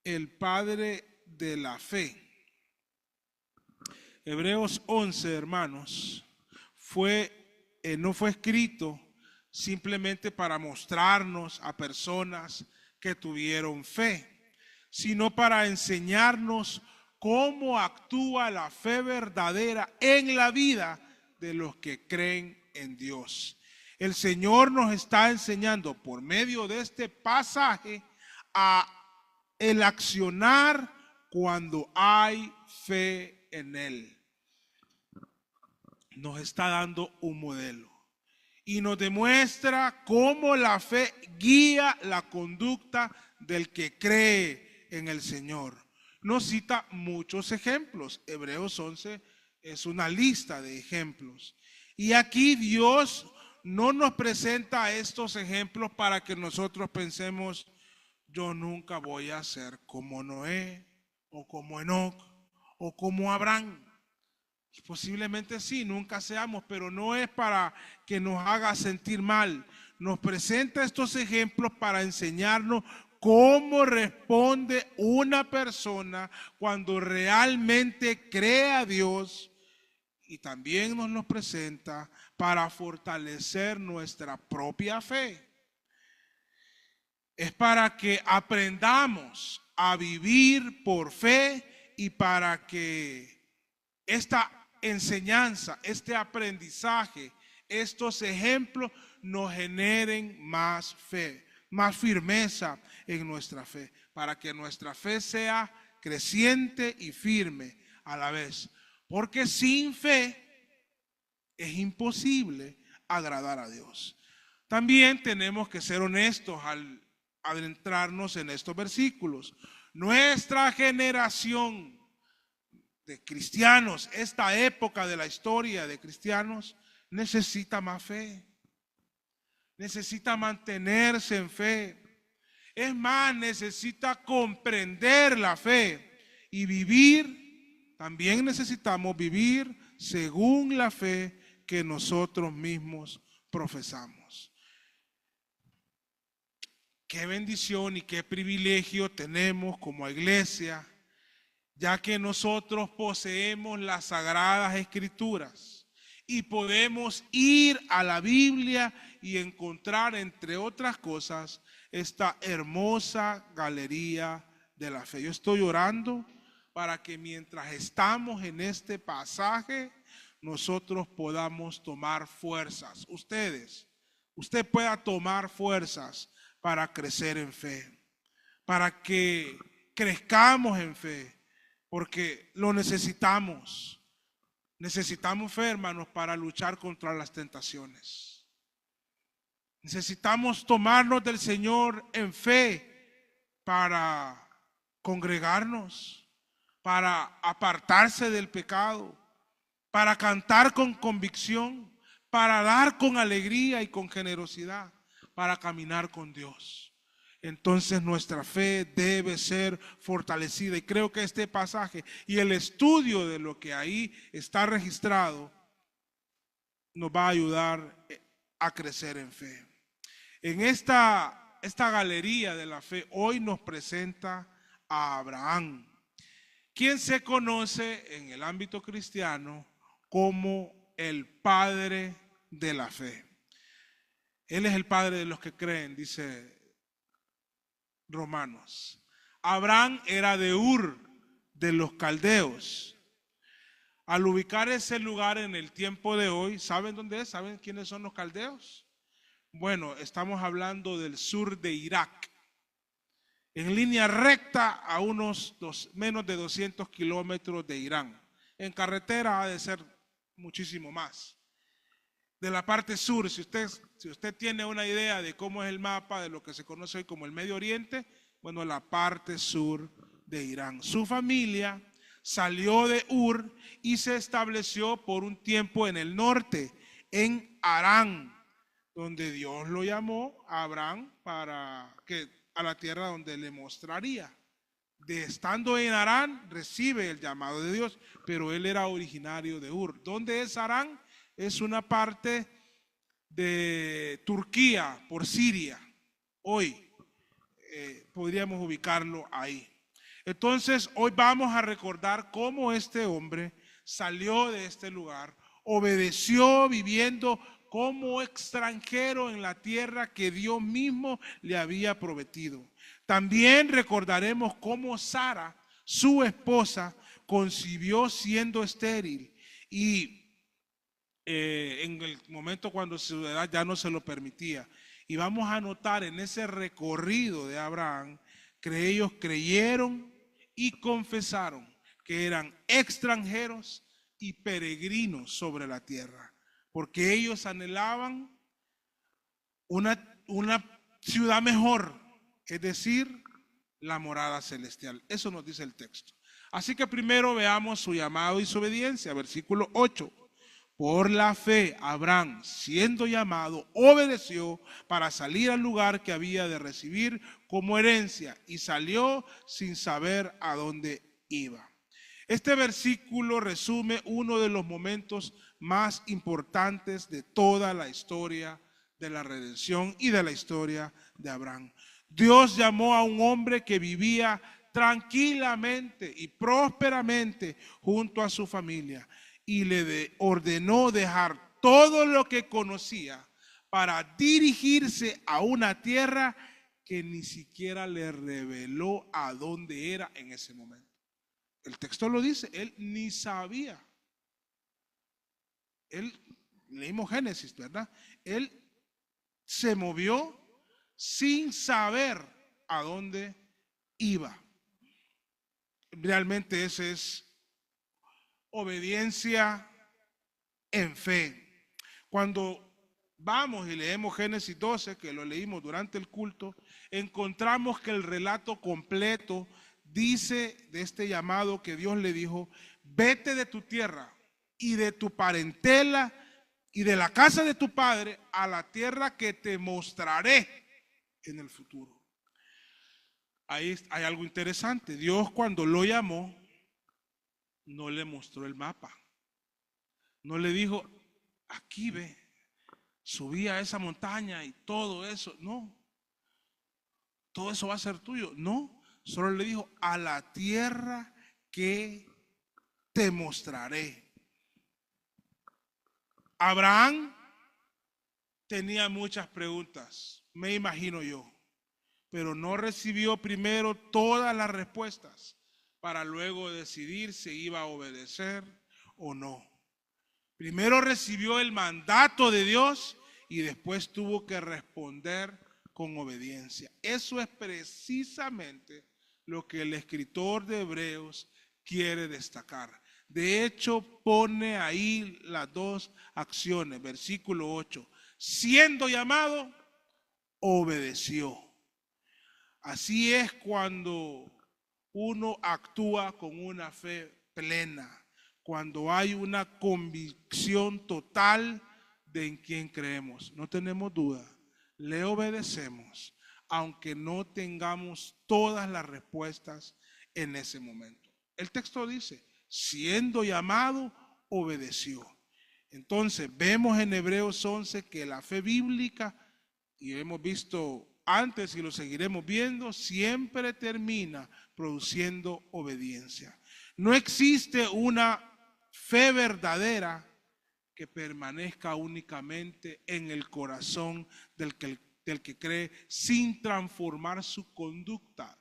el padre de la fe. Hebreos 11, hermanos, no fue escrito simplemente para mostrarnos a personas que tuvieron fe, sino para enseñarnos cómo actúa la fe verdadera en la vida de los que creen en Dios. El Señor nos está enseñando por medio de este pasaje a el accionar cuando hay fe en Él. Nos está dando un modelo y nos demuestra cómo la fe guía la conducta del que cree en el Señor. Nos cita muchos ejemplos. Hebreos 11 es una lista de ejemplos. Y aquí Dios no nos presenta estos ejemplos para que nosotros pensemos, yo nunca voy a ser como Noé, o como Enoc, o como Abraham. Posiblemente sí, nunca seamos, pero no es para que nos haga sentir mal. Nos presenta estos ejemplos para enseñarnos cómo responde una persona cuando realmente cree a Dios, y también nos los presenta para fortalecer nuestra propia fe. Es para que aprendamos a vivir por fe y para que esta enseñanza, este aprendizaje, estos ejemplos nos generen más fe, más firmeza en nuestra fe, para que nuestra fe sea creciente y firme a la vez. Porque sin fe es imposible agradar a Dios. También tenemos que ser honestos al adentrarnos en estos versículos. Nuestra generación de cristianos, esta época de la historia de cristianos, necesita más fe, necesita mantenerse en fe. Es más, necesita comprender la fe y vivir. También necesitamos vivir según la fe que nosotros mismos profesamos. Qué bendición y qué privilegio tenemos como iglesia, ya que nosotros poseemos las sagradas escrituras y podemos ir a la Biblia y encontrar, entre otras cosas, esta hermosa galería de la fe. Yo estoy orando para que mientras estamos en este pasaje, nosotros podamos tomar fuerzas. Usted pueda tomar fuerzas para crecer en fe, para que crezcamos en fe, porque lo necesitamos. Necesitamos fe, hermanos, para luchar contra las tentaciones. Necesitamos tomarnos del Señor en fe para congregarnos, para apartarse del pecado, para cantar con convicción, para dar con alegría y con generosidad, para caminar con Dios. Entonces nuestra fe debe ser fortalecida, y creo que este pasaje y el estudio de lo que ahí está registrado nos va a ayudar a crecer en fe. En esta galería de la fe hoy nos presenta a Abraham, quien se conoce en el ámbito cristiano como el padre de la fe. Él es el padre de los que creen, dice Romanos. Abraham era de Ur, de los caldeos. Al ubicar ese lugar en el tiempo de hoy, ¿saben dónde es? ¿Saben quiénes son los caldeos? Bueno, estamos hablando del sur de Irak. En línea recta a unos menos de 200 kilómetros de Irán. En carretera ha de ser muchísimo más. De la parte sur, si usted tiene una idea de cómo es el mapa de lo que se conoce hoy como el Medio Oriente, bueno, la parte sur de Irán. Su familia salió de Ur y se estableció por un tiempo en el norte, en Harán, donde Dios lo llamó a Abraham a la tierra donde le mostraría. Estando en Harán, recibe el llamado de Dios, pero él era originario de Ur. ¿Dónde es Harán? Es una parte de Turquía por Siria. Hoy podríamos ubicarlo ahí. Entonces, hoy vamos a recordar cómo este hombre salió de este lugar, obedeció viviendo como extranjero en la tierra que Dios mismo le había prometido. También recordaremos cómo Sara, su esposa, concibió siendo estéril y en el momento cuando su edad ya no se lo permitía. Y vamos a notar en ese recorrido de Abraham que ellos creyeron y confesaron que eran extranjeros y peregrinos sobre la tierra, porque ellos anhelaban una ciudad mejor, es decir, la morada celestial. Eso nos dice el texto. Así que primero veamos su llamado y su obediencia, versículo 8. Por la fe, Abraham, siendo llamado, obedeció para salir al lugar que había de recibir como herencia y salió sin saber a dónde iba. Este versículo resume uno de los momentos más importantes de toda la historia de la redención y de la historia de Abraham. Dios llamó a un hombre que vivía tranquilamente y prósperamente junto a su familia y le ordenó dejar todo lo que conocía para dirigirse a una tierra que ni siquiera le reveló a dónde era en ese momento. El texto lo dice, él ni sabía. Leímos Génesis, ¿verdad? Él se movió sin saber a dónde iba. Realmente esa es obediencia en fe. Cuando vamos y leemos Génesis 12, que lo leímos durante el culto, encontramos que el relato completo dice de este llamado que Dios le dijo: vete de tu tierra y de tu parentela y de la casa de tu padre a la tierra que te mostraré en el futuro. Ahí hay algo interesante. Dios, cuando lo llamó, no le mostró el mapa. No le dijo: aquí ve, subí a esa montaña y todo eso. No, todo eso va a ser tuyo. No, solo le dijo: a la tierra que te mostraré. Abraham tenía muchas preguntas, me imagino yo, pero no recibió primero todas las respuestas para luego decidir si iba a obedecer o no. Primero recibió el mandato de Dios y después tuvo que responder con obediencia. Eso es precisamente lo que el escritor de Hebreos quiere destacar. De hecho, pone ahí las dos acciones. Versículo 8. Siendo llamado, obedeció. Así es cuando uno actúa con una fe plena, cuando hay una convicción total de en quién creemos. No tenemos duda, le obedecemos, aunque no tengamos todas las respuestas en ese momento. El texto dice: siendo llamado, obedeció. Entonces, vemos en Hebreos 11 que la fe bíblica, y hemos visto antes y lo seguiremos viendo, siempre termina produciendo obediencia. No existe una fe verdadera que permanezca únicamente en el corazón del que cree sin transformar su conducta.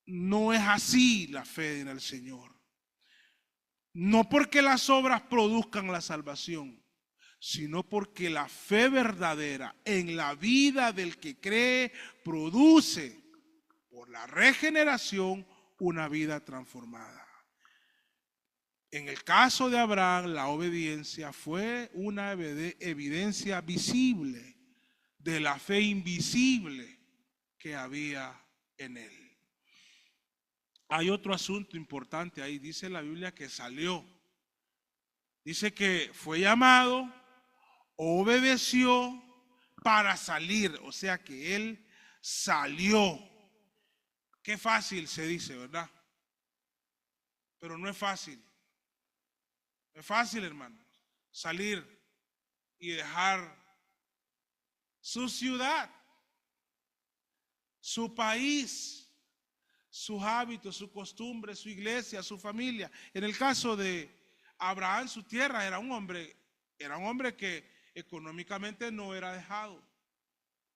No es así la fe en el Señor. No porque las obras produzcan la salvación, sino porque la fe verdadera en la vida del que cree produce por la regeneración una vida transformada. En el caso de Abraham, la obediencia fue una evidencia visible de la fe invisible que había en él. Hay otro asunto importante ahí, dice la Biblia que salió. Dice que fue llamado, obedeció para salir, o sea que él salió. Qué fácil se dice, ¿verdad? Pero no es fácil. No es fácil, hermano, salir y dejar su ciudad, su país, sus hábitos, su costumbre, su iglesia, su familia. En el caso de Abraham, su tierra era un hombre que económicamente no era dejado,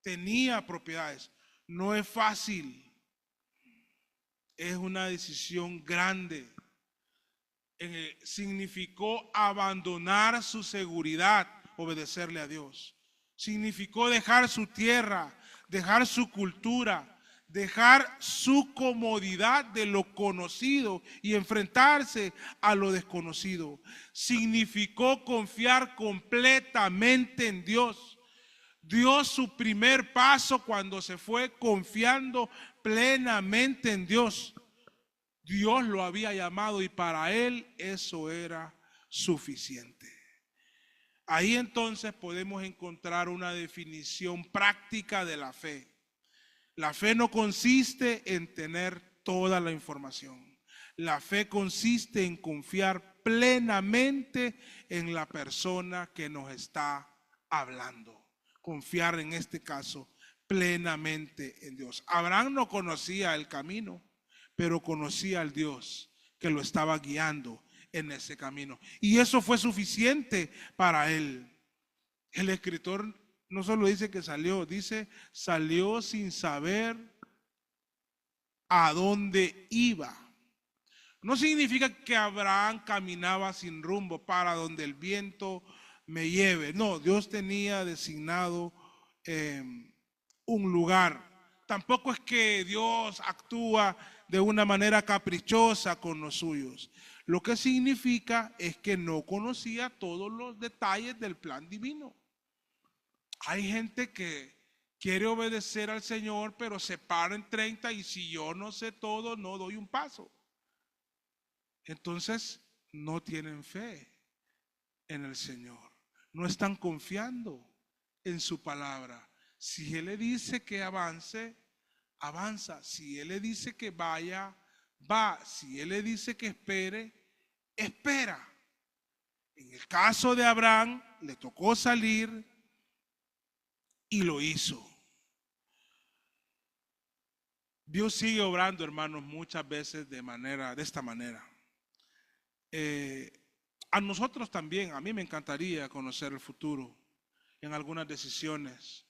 tenía propiedades. No es fácil, es una decisión grande. Significó abandonar su seguridad, obedecerle a Dios. Significó dejar su tierra, dejar su cultura, dejar su comodidad de lo conocido y enfrentarse a lo desconocido. Significó confiar completamente en Dios. Dio su primer paso cuando se fue confiando plenamente en Dios. Dios lo había llamado y para él eso era suficiente. Ahí entonces podemos encontrar una definición práctica de la fe. La fe no consiste en tener toda la información. La fe consiste en confiar plenamente en la persona que nos está hablando. Confiar en este caso plenamente en Dios. Abraham no conocía el camino, pero conocía al Dios que lo estaba guiando en ese camino. Y eso fue suficiente para él. El escritor no solo dice que salió, dice salió sin saber a dónde iba. No significa que Abraham caminaba sin rumbo para donde el viento me lleve. No, Dios tenía designado un lugar. Tampoco es que Dios actúa de una manera caprichosa con los suyos. Lo que significa es que no conocía todos los detalles del plan divino. Hay gente que quiere obedecer al Señor, pero se para en 30 y si yo no sé todo, no doy un paso. Entonces, no tienen fe en el Señor. No están confiando en su palabra. Si Él le dice que avance, avanza. Si Él le dice que vaya, va. Si Él le dice que espere, espera. En el caso de Abraham, le tocó salir y lo hizo. Dios sigue obrando, hermanos, muchas veces de esta manera. A nosotros también, a mí me encantaría conocer el futuro en algunas decisiones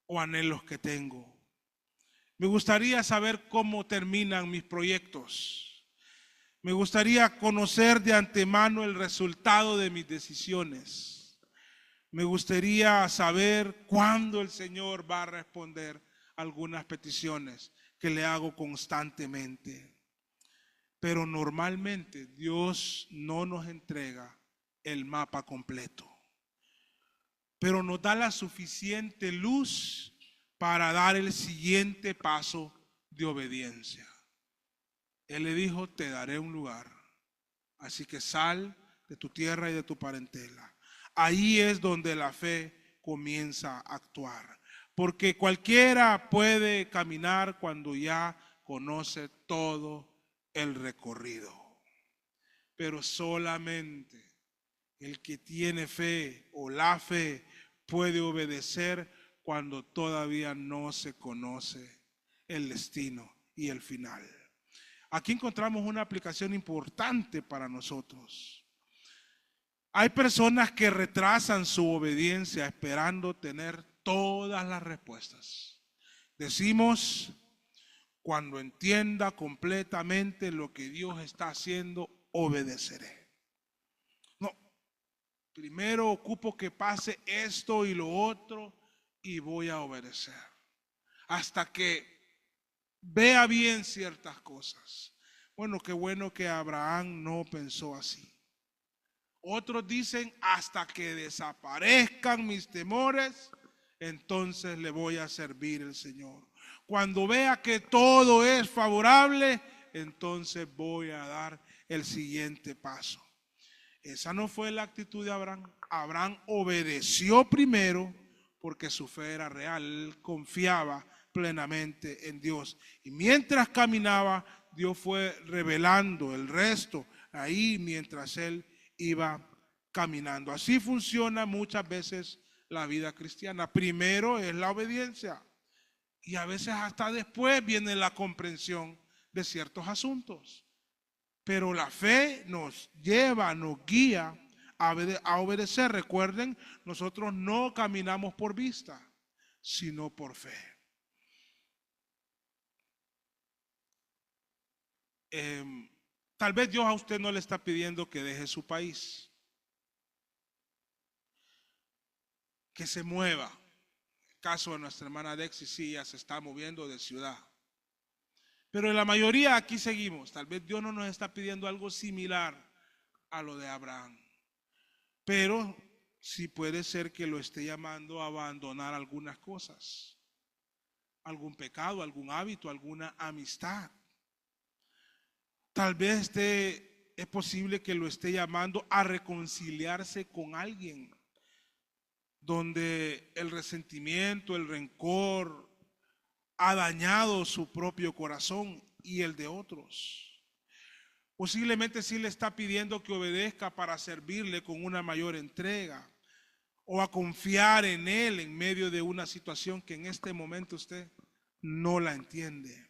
o anhelos que tengo. Me gustaría saber cómo terminan mis proyectos. Me gustaría conocer de antemano el resultado de mis decisiones. Me gustaría saber cuándo el Señor va a responder algunas peticiones que le hago constantemente. Pero normalmente Dios no nos entrega el mapa completo, pero nos da la suficiente luz para dar el siguiente paso de obediencia. Él le dijo, te daré un lugar, así que sal de tu tierra y de tu parentela. Ahí es donde la fe comienza a actuar, porque cualquiera puede caminar cuando ya conoce todo el recorrido, pero solamente el que tiene fe o la fe puede obedecer cuando todavía no se conoce el destino y el final. Aquí encontramos una aplicación importante para nosotros. Hay personas que retrasan su obediencia esperando tener todas las respuestas. Decimos, cuando entienda completamente lo que Dios está haciendo, obedeceré. No, primero ocupo que pase esto y lo otro y voy a obedecer. Hasta que vea bien ciertas cosas. Bueno, qué bueno que Abraham no pensó así. Otros dicen, hasta que desaparezcan mis temores, entonces le voy a servir al Señor. Cuando vea que todo es favorable, entonces voy a dar el siguiente paso. Esa no fue la actitud de Abraham. Abraham obedeció primero porque su fe era real. Él confiaba plenamente en Dios. Y mientras caminaba, Dios fue revelando el resto ahí mientras él iba caminando. Así funciona muchas veces la vida cristiana. Primero es la obediencia. Y a veces hasta después viene la comprensión de ciertos asuntos. Pero la fe nos lleva, nos guía a obedecer. Recuerden, nosotros no caminamos por vista, sino por fe. Tal vez Dios a usted no le está pidiendo que deje su país, que se mueva. El caso de nuestra hermana Dexy, sí, ya se está moviendo de ciudad. Pero en la mayoría aquí seguimos. Tal vez Dios no nos está pidiendo algo similar a lo de Abraham. Pero sí puede ser que lo esté llamando a abandonar algunas cosas. Algún pecado, algún hábito, alguna amistad. Tal vez es posible que lo esté llamando a reconciliarse con alguien donde el resentimiento, el rencor ha dañado su propio corazón y el de otros. Posiblemente sí le está pidiendo que obedezca para servirle con una mayor entrega o a confiar en él en medio de una situación que en este momento usted no la entiende.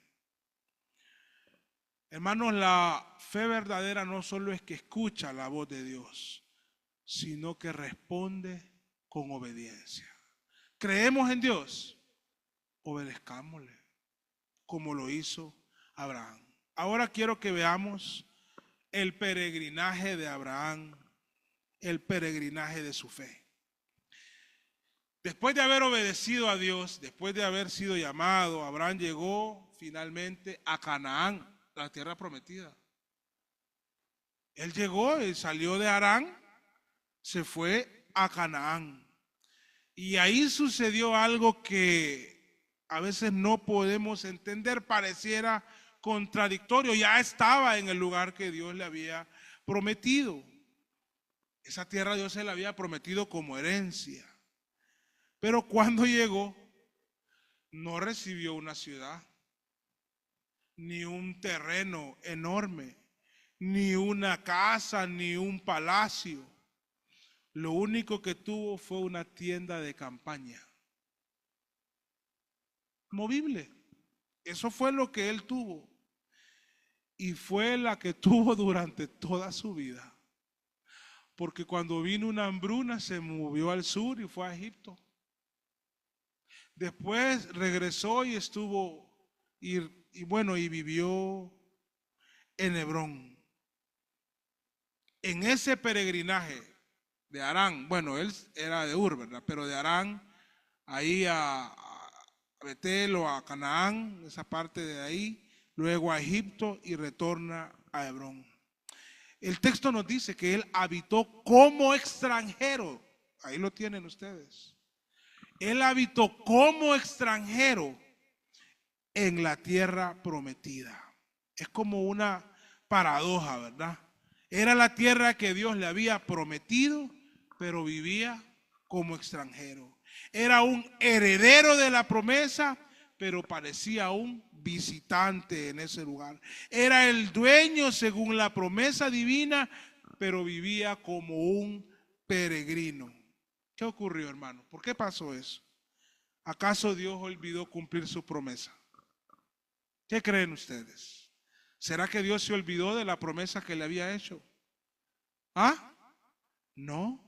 Hermanos, la fe verdadera no solo es que escucha la voz de Dios, sino que responde con obediencia. ¿Creemos en Dios? Obedezcámosle, como lo hizo Abraham. Ahora quiero que veamos el peregrinaje de Abraham, el peregrinaje de su fe. Después de haber obedecido a Dios, después de haber sido llamado, Abraham llegó finalmente a Canaán, la tierra prometida. Él llegó y salió de Harán, se fue a Canaán. Y ahí sucedió algo que a veces no podemos entender, pareciera contradictorio. Ya estaba en el lugar que Dios le había prometido. Esa tierra Dios se la había prometido como herencia. Pero cuando llegó, no recibió una ciudad, ni un terreno enorme, ni una casa, ni un palacio. Lo único que tuvo fue una tienda de campaña, movible. Eso fue lo que él tuvo. Y fue la que tuvo durante toda su vida. Porque cuando vino una hambruna se movió al sur y fue a Egipto. Después regresó y estuvo, y vivió en Hebrón. En ese peregrinaje de Harán, bueno, él era de Ur, ¿verdad? Pero de Harán, ahí a Betel o a Canaán, esa parte de ahí, luego a Egipto y retorna a Hebrón. El texto nos dice que él habitó como extranjero. Ahí lo tienen ustedes. Él habitó como extranjero en la tierra prometida. Es como una paradoja, ¿verdad? Era la tierra que Dios le había prometido, pero vivía como extranjero. Era un heredero de la promesa, pero parecía un visitante en ese lugar. Era el dueño según la promesa divina, pero vivía como un peregrino. ¿Qué ocurrió, hermano? ¿Por qué pasó eso? ¿Acaso Dios olvidó cumplir su promesa? ¿Qué creen ustedes? ¿Será que Dios se olvidó de la promesa que le había hecho? ¿Ah? No.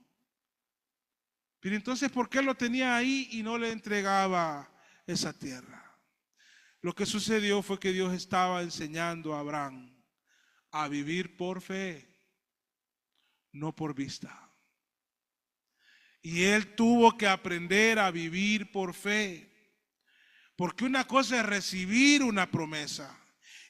Pero entonces, ¿por qué lo tenía ahí y no le entregaba esa tierra? Lo que sucedió fue que Dios estaba enseñando a Abraham a vivir por fe, no por vista. Y él tuvo que aprender a vivir por fe. Porque una cosa es recibir una promesa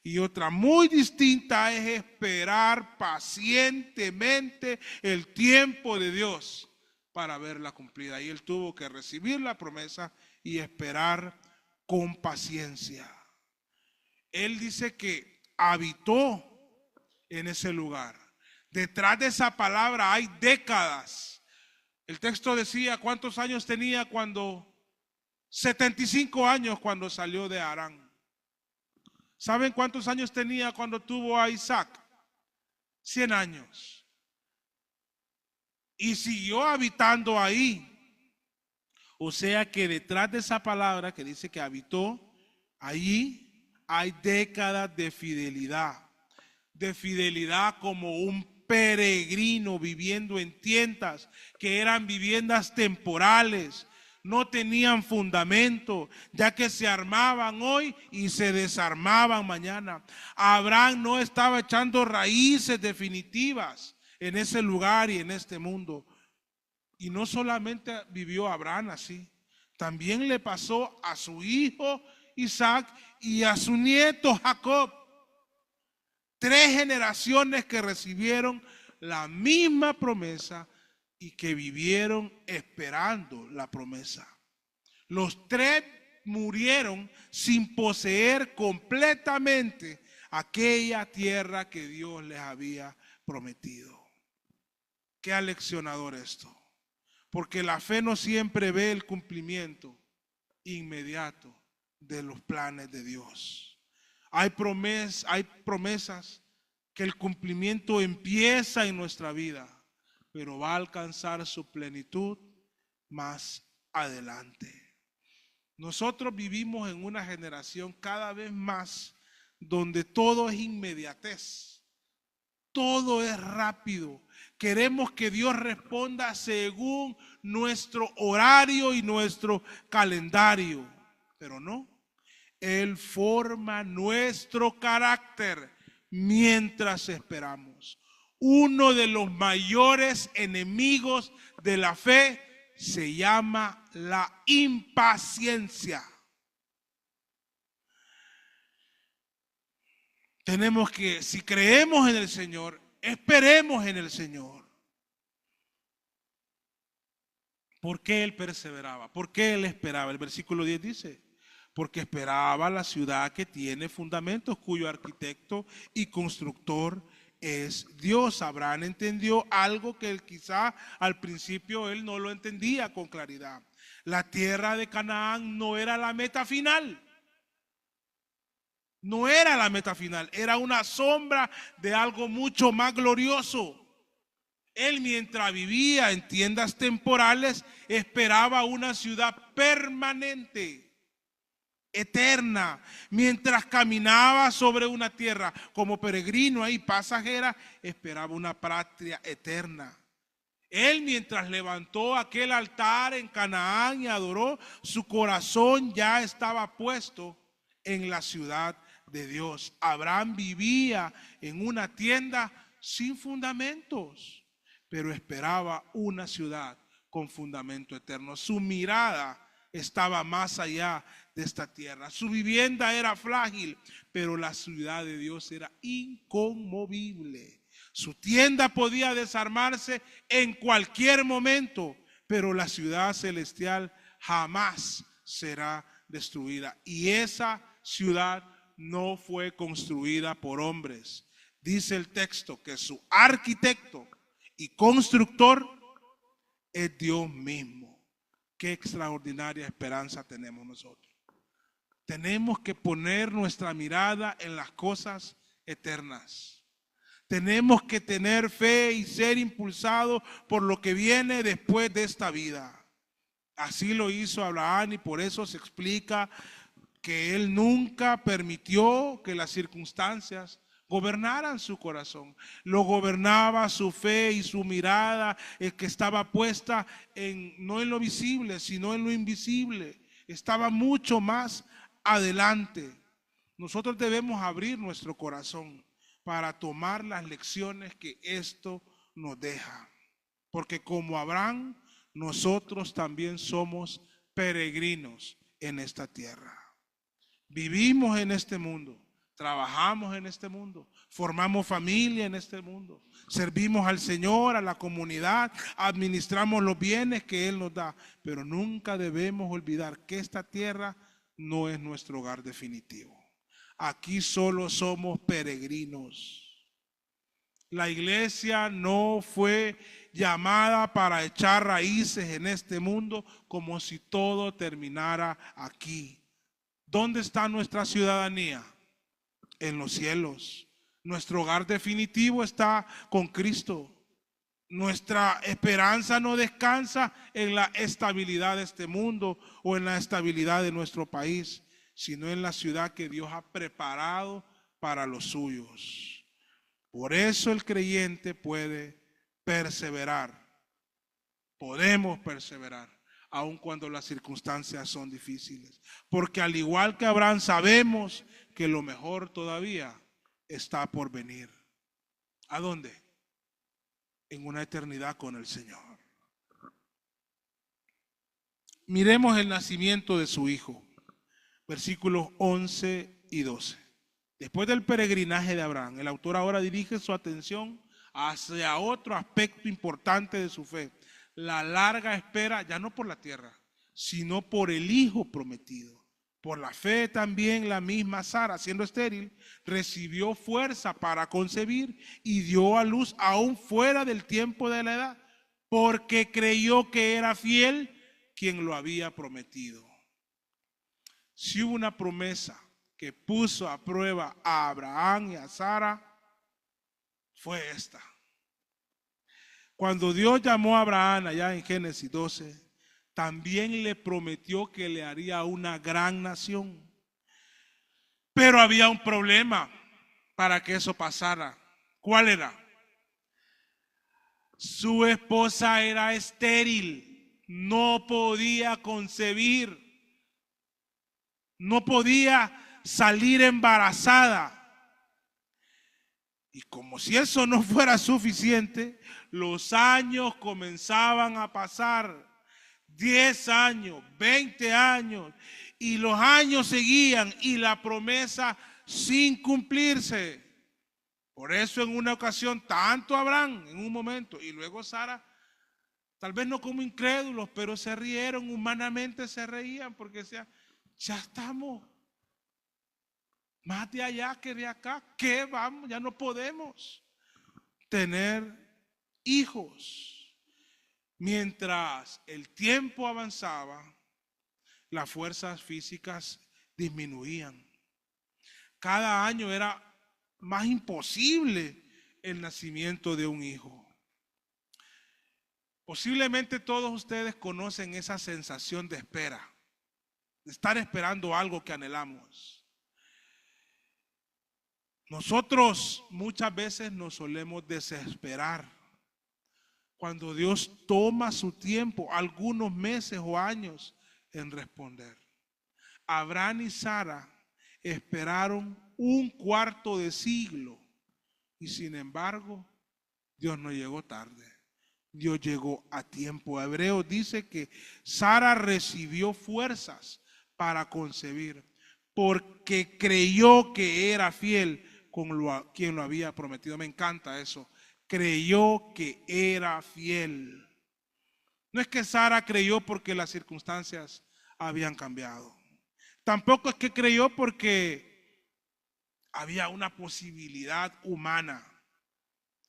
y otra muy distinta es esperar pacientemente el tiempo de Dios para verla cumplida. Y él tuvo que recibir la promesa y esperar con paciencia. Él dice que habitó en ese lugar. Detrás de esa palabra hay décadas. El texto decía cuántos años tenía cuando 75 años cuando salió de Harán. ¿Saben cuántos años tenía cuando tuvo a Isaac? 100 años. Y siguió habitando ahí. O sea que detrás de esa palabra que dice que habitó, Allí hay décadas de fidelidad como un peregrino viviendo en tiendas que eran viviendas temporales, no tenían fundamento, ya que se armaban hoy y se desarmaban mañana. Abraham no estaba echando raíces definitivas en ese lugar y en este mundo. Y no solamente vivió Abraham así, también le pasó a su hijo Isaac y a su nieto Jacob. 3 generaciones que recibieron la misma promesa y que vivieron esperando la promesa. Los 3 murieron sin poseer completamente aquella tierra que Dios les había prometido. Qué aleccionador esto. Porque la fe no siempre ve el cumplimiento inmediato de los planes de Dios. Hay promesas que el cumplimiento empieza en nuestra vida, pero va a alcanzar su plenitud más adelante. Nosotros vivimos en una generación cada vez más donde todo es inmediatez, todo es rápido. Queremos que Dios responda según nuestro horario y nuestro calendario, pero no. Él forma nuestro carácter mientras esperamos. Uno de los mayores enemigos de la fe se llama la impaciencia. Tenemos que, si creemos en el Señor, esperemos en el Señor. ¿Por qué él perseveraba? ¿Por qué él esperaba? El versículo 10 dice: porque esperaba la ciudad que tiene fundamentos, cuyo arquitecto y constructor es Dios. Abraham entendió algo que él quizá al principio él no lo entendía con claridad. La tierra de Canaán no era la meta final. No era la meta final, era una sombra de algo mucho más glorioso. Él, mientras vivía en tiendas temporales, esperaba una ciudad permanente, eterna. Mientras caminaba sobre una tierra como peregrino y pasajera, esperaba una patria eterna. Él, mientras levantó aquel altar en Canaán y adoró, su corazón ya estaba puesto en la ciudad de Dios. Abraham vivía en una tienda sin fundamentos, pero esperaba una ciudad con fundamento eterno. Su mirada estaba más allá de esta tierra. Su vivienda era frágil, pero la ciudad de Dios era inconmovible. Su tienda podía desarmarse en cualquier momento, pero la ciudad celestial jamás será destruida. Y esa ciudad no fue construida por hombres. Dice el texto que su arquitecto y constructor es Dios mismo. Qué extraordinaria esperanza tenemos nosotros. Tenemos que poner nuestra mirada en las cosas eternas. Tenemos que tener fe y ser impulsados por lo que viene después de esta vida. Así lo hizo Abraham y por eso se explica que él nunca permitió que las circunstancias gobernaran su corazón. Lo gobernaba su fe y su mirada, que estaba puesta no en lo visible, sino en lo invisible. Estaba mucho más adelante. Nosotros debemos abrir nuestro corazón para tomar las lecciones que esto nos deja. Porque como Abraham, nosotros también somos peregrinos en esta tierra. Vivimos en este mundo, trabajamos en este mundo, formamos familia en este mundo, servimos al Señor, a la comunidad, administramos los bienes que Él nos da, pero nunca debemos olvidar que esta tierra no es nuestro hogar definitivo. Aquí solo somos peregrinos. La iglesia no fue llamada para echar raíces en este mundo como si todo terminara aquí. ¿Dónde está nuestra ciudadanía? En los cielos. Nuestro hogar definitivo está con Cristo. Nuestra esperanza no descansa en la estabilidad de este mundo o en la estabilidad de nuestro país, sino en la ciudad que Dios ha preparado para los suyos. Por eso el creyente puede perseverar. Podemos perseverar, aun cuando las circunstancias son difíciles. Porque al igual que Abraham, sabemos que lo mejor todavía está por venir. ¿A dónde? En una eternidad con el Señor. Miremos el nacimiento de su hijo. Versículos 11 y 12. Después del peregrinaje de Abraham, el autor ahora dirige su atención hacia otro aspecto importante de su fe. La larga espera, ya no por la tierra, sino por el hijo prometido. Por la fe también la misma Sara, siendo estéril, recibió fuerza para concebir y dio a luz aún fuera del tiempo de la edad, porque creyó que era fiel quien lo había prometido. Si hubo una promesa que puso a prueba a Abraham y a Sara, fue esta. Cuando Dios llamó a Abraham allá en Génesis 12, también le prometió que le haría una gran nación. Pero había un problema para que eso pasara. ¿Cuál era? Su esposa era estéril, no podía concebir, no podía salir embarazada. Y como si eso no fuera suficiente, los años comenzaban a pasar. 10 años, 20 años, y los años seguían y la promesa sin cumplirse. Por eso en una ocasión, tanto Abraham en un momento y luego Sara, tal vez no como incrédulos, pero se rieron, humanamente se reían, porque decían, ya estamos más de allá que de acá, ¿qué vamos? Ya no podemos tener hijos. Mientras el tiempo avanzaba, las fuerzas físicas disminuían. Cada año era más imposible el nacimiento de un hijo. Posiblemente todos ustedes conocen esa sensación de espera, de estar esperando algo que anhelamos. Nosotros muchas veces nos solemos desesperar cuando Dios toma su tiempo, algunos meses o años, en responder. Abraham y Sara esperaron un cuarto de siglo y sin embargo Dios no llegó tarde. Dios llegó a tiempo. Hebreos dice que Sara recibió fuerzas para concebir porque creyó que era fiel con quien lo había prometido. Me encanta eso. Creyó que era fiel. No es que Sara creyó porque las circunstancias habían cambiado. Tampoco es que creyó porque había una posibilidad humana.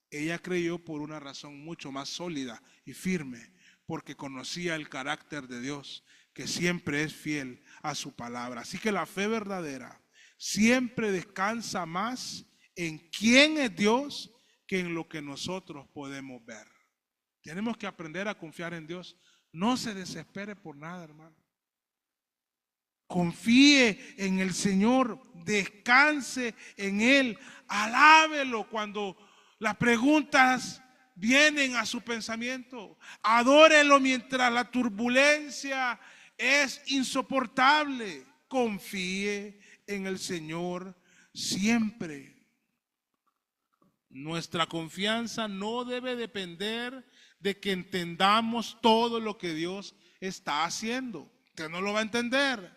Ella creyó por una razón mucho más sólida y firme, porque conocía el carácter de Dios, que siempre es fiel a su palabra. Así que la fe verdadera siempre descansa más en quién es Dios que en lo que nosotros podemos ver. Tenemos que aprender a confiar en Dios. No se desespere por nada, hermano. Confíe en el Señor, descanse en Él, alábelo cuando las preguntas vienen a su pensamiento. Adórelo mientras la turbulencia es insoportable. Confíe en el Señor siempre. Nuestra confianza no debe depender de que entendamos todo lo que Dios está haciendo. Usted no lo va a entender.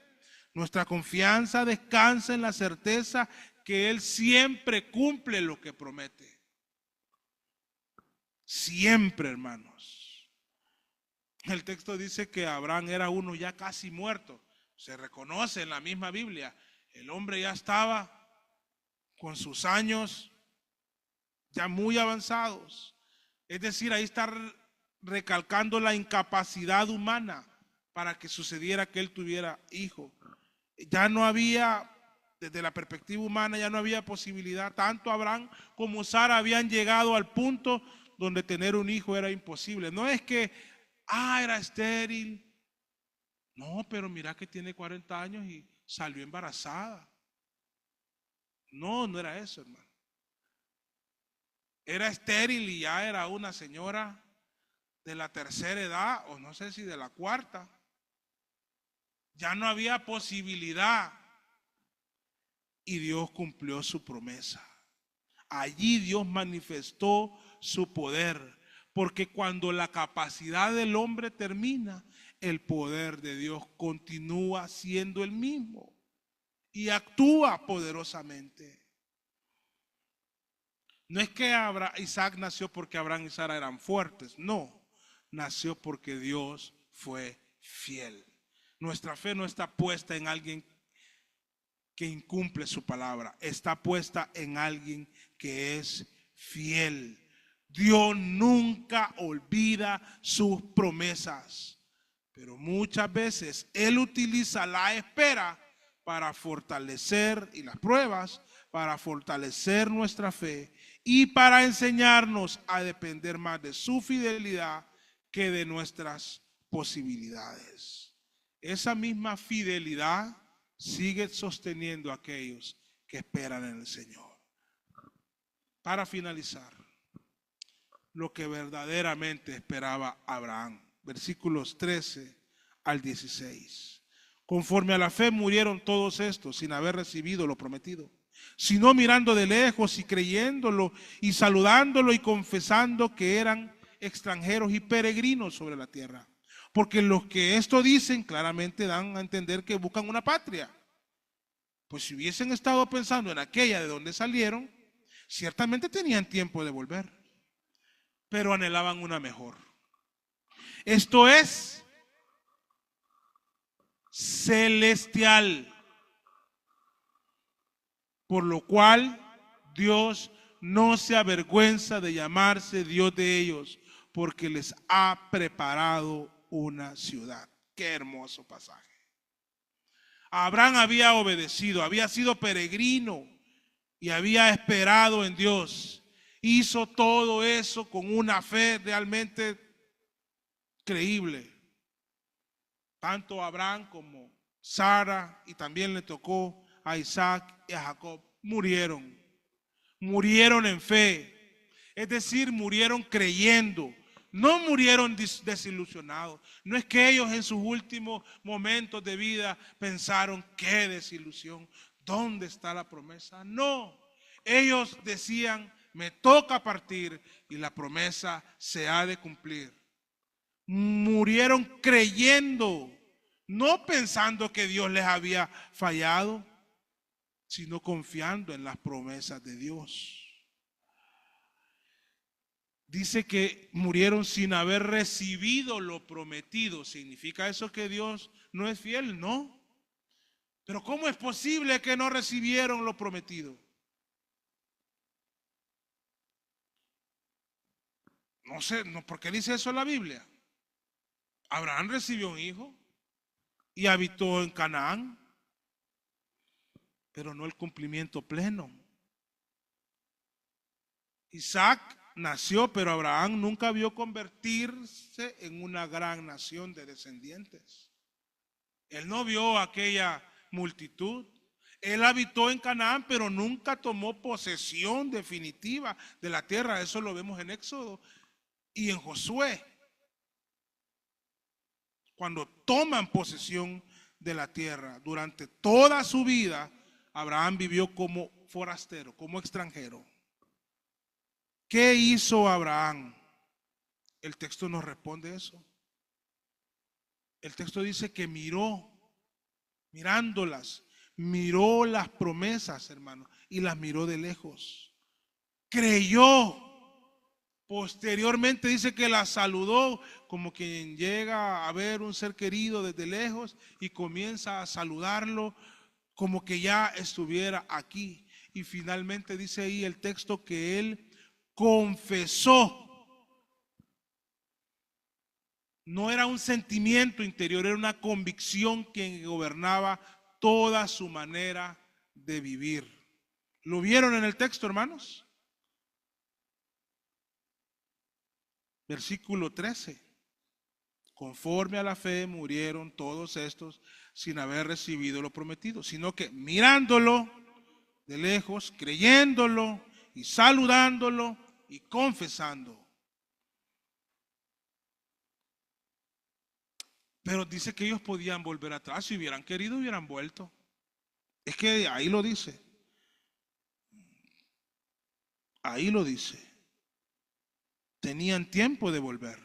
Nuestra confianza descansa en la certeza que Él siempre cumple lo que promete. Siempre, hermanos. El texto dice que Abraham era uno ya casi muerto. Se reconoce en la misma Biblia. El hombre ya estaba con sus años ya muy avanzados. Es decir, ahí está recalcando la incapacidad humana para que sucediera que él tuviera hijo. Ya no había, desde la perspectiva humana, ya no había posibilidad. Tanto Abraham como Sara habían llegado al punto donde tener un hijo era imposible. No es que, era estéril. No, pero mira que tiene 40 años y salió embarazada. No, no era eso, hermano. Era estéril y ya era una señora de la tercera edad, o no sé si de la cuarta. Ya no había posibilidad. Y Dios cumplió su promesa. Allí Dios manifestó su poder. Porque cuando la capacidad del hombre termina, el poder de Dios continúa siendo el mismo. Y actúa poderosamente. No es que Isaac nació porque Abraham y Sara eran fuertes. No, nació porque Dios fue fiel. Nuestra fe no está puesta en alguien que incumple su palabra, está puesta en alguien que es fiel. Dios nunca olvida sus promesas, pero muchas veces Él utiliza la espera para fortalecer, y las pruebas, para fortalecer nuestra fe y para enseñarnos a depender más de su fidelidad que de nuestras posibilidades. Esa misma fidelidad sigue sosteniendo a aquellos que esperan en el Señor. Para finalizar, lo que verdaderamente esperaba Abraham. Versículos 13 al 16. Conforme a la fe murieron todos estos sin haber recibido lo prometido, sino mirando de lejos y creyéndolo y saludándolo y confesando que eran extranjeros y peregrinos sobre la tierra. Porque los que esto dicen claramente dan a entender que buscan una patria. Pues si hubiesen estado pensando en aquella de donde salieron, ciertamente tenían tiempo de volver, pero anhelaban una mejor. Esto es celestial, por lo cual Dios no se avergüenza de llamarse Dios de ellos, porque les ha preparado una ciudad. Qué hermoso pasaje. Abraham había obedecido, había sido peregrino y había esperado en Dios. Hizo todo eso con una fe realmente creíble. Tanto Abraham como Sara, y también le tocó a Isaac y a Jacob, murieron. Murieron en fe. Es decir, murieron creyendo. No murieron desilusionados. No es que ellos en sus últimos momentos de vida pensaron, qué desilusión, ¿dónde está la promesa? No, ellos decían, me toca partir y la promesa se ha de cumplir. Murieron creyendo, no pensando que Dios les había fallado, sino confiando en las promesas de Dios. Dice que murieron sin haber recibido lo prometido. ¿Significa eso que Dios no es fiel? No. Pero ¿cómo es posible que no recibieron lo prometido? No sé, no, ¿por qué dice eso la Biblia? Abraham recibió un hijo y habitó en Canaán, pero no el cumplimiento pleno. Isaac nació, pero Abraham nunca vio convertirse en una gran nación de descendientes. Él no vio aquella multitud. Él habitó en Canaán, pero nunca tomó posesión definitiva de la tierra. Eso lo vemos en Éxodo y en Josué. Cuando toman posesión de la tierra, durante toda su vida, Abraham vivió como forastero, como extranjero. ¿Qué hizo Abraham? El texto nos responde eso. El texto dice que mirándolas, miró las promesas, hermano, y las miró de lejos. Creyó. Posteriormente dice que la saludó como quien llega a ver un ser querido desde lejos y comienza a saludarlo como que ya estuviera aquí. Y finalmente dice ahí el texto que él confesó. No era un sentimiento interior, era una convicción que gobernaba toda su manera de vivir. ¿Lo vieron en el texto, hermanos? Versículo 13. Conforme a la fe murieron todos estos sin haber recibido lo prometido, sino que mirándolo de lejos, creyéndolo y saludándolo y confesando. Pero dice que ellos podían volver atrás, si hubieran querido hubieran vuelto. Es que ahí lo dice. Ahí lo dice. Tenían tiempo de volver.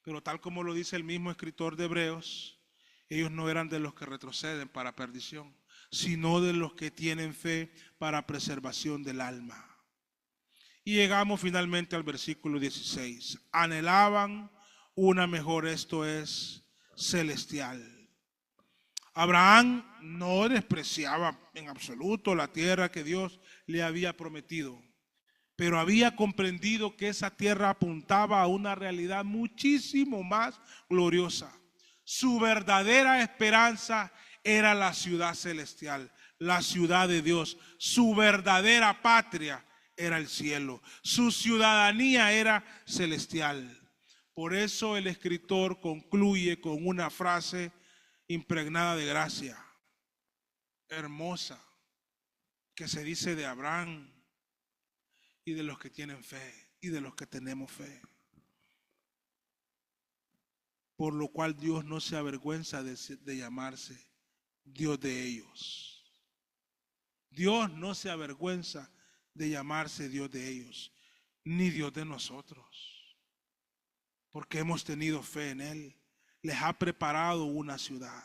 Pero tal como lo dice el mismo escritor de Hebreos, ellos no eran de los que retroceden para perdición, sino de los que tienen fe para preservación del alma. Y llegamos finalmente al versículo 16. Anhelaban una mejor, esto es, celestial. Abraham no despreciaba en absoluto la tierra que Dios le había prometido, pero había comprendido que esa tierra apuntaba a una realidad muchísimo más gloriosa. Su verdadera esperanza era la ciudad celestial, la ciudad de Dios. Su verdadera patria era el cielo. Su ciudadanía era celestial. Por eso el escritor concluye con una frase impregnada de gracia, hermosa, que se dice de Abraham y de los que tienen fe y de los que tenemos fe. Por lo cual Dios no se avergüenza de llamarse Dios de ellos. Dios no se avergüenza de llamarse Dios de ellos, ni Dios de nosotros, porque hemos tenido fe en Él. Les ha preparado una ciudad.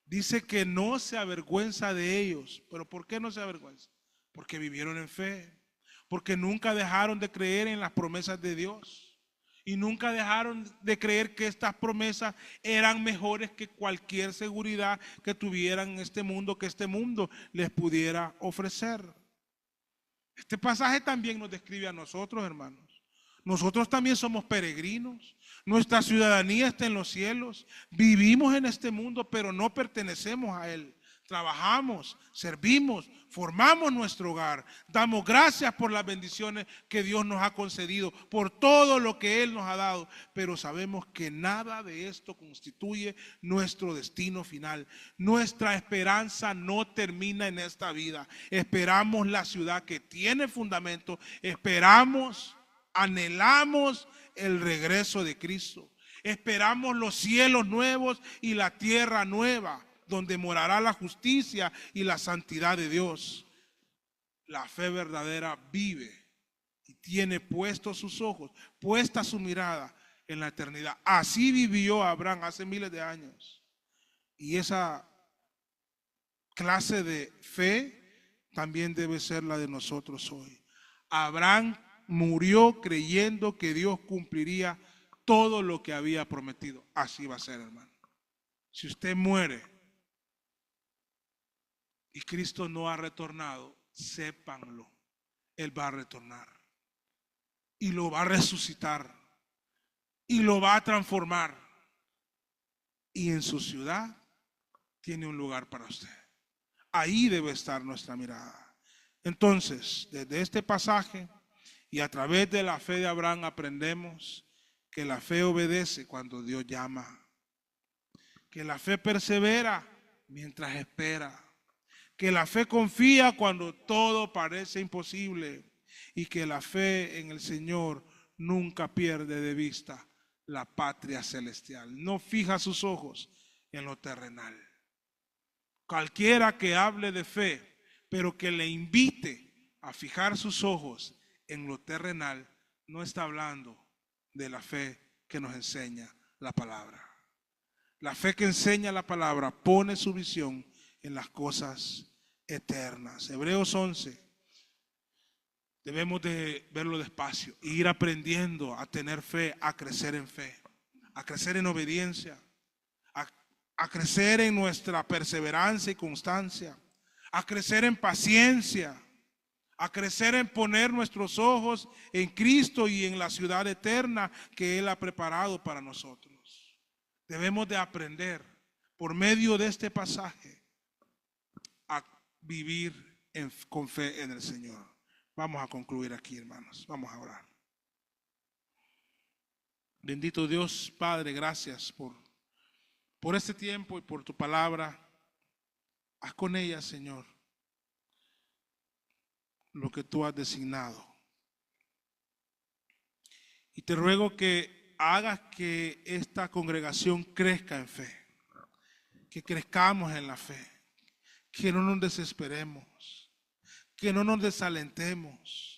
Dice que no se avergüenza de ellos. ¿Pero por qué no se avergüenza? Porque vivieron en fe, porque nunca dejaron de creer en las promesas de Dios y nunca dejaron de creer que estas promesas eran mejores que cualquier seguridad que tuvieran en este mundo, que este mundo les pudiera ofrecer. Este pasaje también nos describe a nosotros, hermanos. Nosotros también somos peregrinos. Nuestra ciudadanía está en los cielos. Vivimos en este mundo, pero no pertenecemos a él. Trabajamos, servimos, formamos nuestro hogar. Damos gracias por las bendiciones que Dios nos ha concedido, por todo lo que Él nos ha dado. Pero sabemos que nada de esto constituye nuestro destino final. Nuestra esperanza no termina en esta vida. Esperamos la ciudad que tiene fundamento. Esperamos, anhelamos el regreso de Cristo. Esperamos los cielos nuevos y la tierra nueva, donde morará la justicia y la santidad de Dios. La fe verdadera vive y tiene puestos sus ojos, puesta su mirada en la eternidad. Así vivió Abraham hace miles de años. Y esa clase de fe también debe ser la de nosotros hoy. Abraham murió creyendo que Dios cumpliría todo lo que había prometido. Así va a ser, hermano. Si usted muere y Cristo no ha retornado, sépanlo, Él va a retornar y lo va a resucitar y lo va a transformar, y en su ciudad tiene un lugar para usted. Ahí debe estar nuestra mirada. Entonces, desde este pasaje y a través de la fe de Abraham aprendemos que la fe obedece cuando Dios llama, que la fe persevera mientras espera, que la fe confía cuando todo parece imposible, y que la fe en el Señor nunca pierde de vista la patria celestial. No fija sus ojos en lo terrenal. Cualquiera que hable de fe, pero que le invite a fijar sus ojos en lo terrenal, no está hablando de la fe que nos enseña la palabra. La fe que enseña la palabra pone su visión en las cosas eternas. Hebreos 11. Debemos de verlo despacio e ir aprendiendo a tener fe, a crecer en fe, a crecer en obediencia, a crecer en nuestra perseverancia y constancia, a crecer en paciencia, a crecer en poner nuestros ojos en Cristo y en la ciudad eterna que Él ha preparado para nosotros. Debemos de aprender por medio de este pasaje a vivir con fe en el Señor. Vamos a concluir aquí, hermanos. Vamos a orar. Bendito Dios, Padre, gracias por por este tiempo y por tu palabra. Haz con ella, Señor, lo que tú has designado. Y te ruego que hagas que esta congregación crezca en fe, que crezcamos en la fe, que no nos desesperemos, que no nos desalentemos,